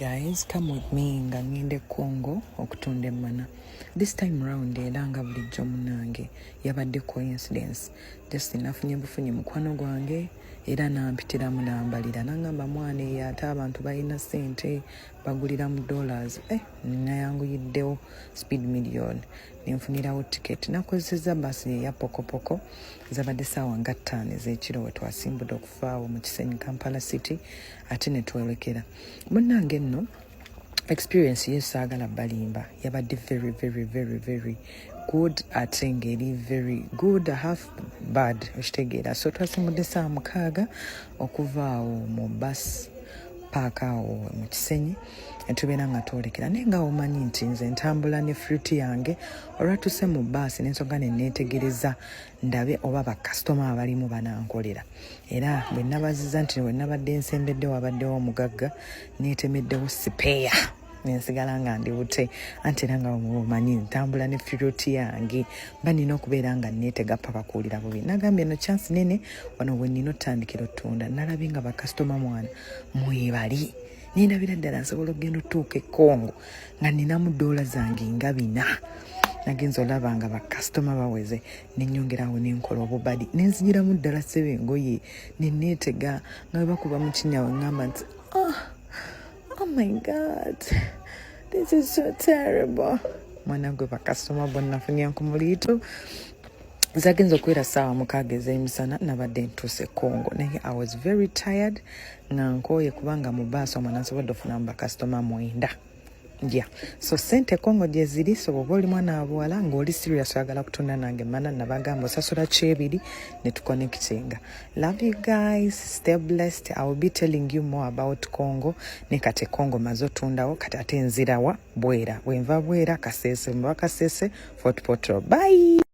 guys, come with me nga ngende Congo okutunda emmana. This time round era nga bulijjo munange yabadde coincidence. Just nafunye bufunye mukwano gwange era nampitiramu nambalira nangamba mwana eyo ate abantu balina ssente bagulira mu dollars. Nayanguyiddewo speed million nenfunirawo ticket. Nakozesezza basi ya pokopoko zabadde ssaawa nga 5 ez'ekiro we twasimbudde okufaawo mu Kisenyi Kampala City ate ne twolekera. Munnange nno experience yesaagala balimba yabadde very good ate ngeri very good half bad okitegeera. So twasimbudde ssaawa 6 okuva awo mu bus park awo mu Kisenyi netubeera nga twolekera naye nga omanyi nti nze ntambula ne fruit yange olwatuse mu baasi n'ensonga ne neetegereza ndabe oba bakasitoma abalimu banankolera era bwe nabazizza nti bwe nabadde nsembedde wabaddewo omugagga neetemeddewo sipeya nensigala nga ndiwute anti era nga omanyi ntambula ne fruit yange mba nina okubeera nga neetega paka kuwulira bubi. Nagambye no chance nene wano we nina otandikira ottunda nalabye nga bakasitoma mwana mwebali nindabira ddala nsobola okugenda otuuka e Congo nga ninamu dola zange nga 4. Nagenza olaba nga bakasitoma baweze nenyongerawo nenkola obubadi nenzigiramu ddala ssebe engoye neneetega nga bwe bakuba mu kinyawo ngamba nti oh my God, this is so terrible. Mwana gwe bakasitoma bonna nafunye nkumuliito zagenza okubeera ssaawa 6 ez'emisana nabadde ntuuse Congo naye I was very tired nga nkooye kubanga mu baasi omwana nsobodde ofunamu bakasitoma 9. So sente Congo gye ziri so bw'oba oli mwana wa buwala ng'oli serious oyagala kutunda nange mana nabagamba osasula kyebiri ne tuconnectinga. Love you guys, stay blessed. I will be telling you more about Congo ne kate Congo maze otundawo kati ate nzirawa Bwera bwenva Bwera Kasese mba Kasese Fort Portal. Bye.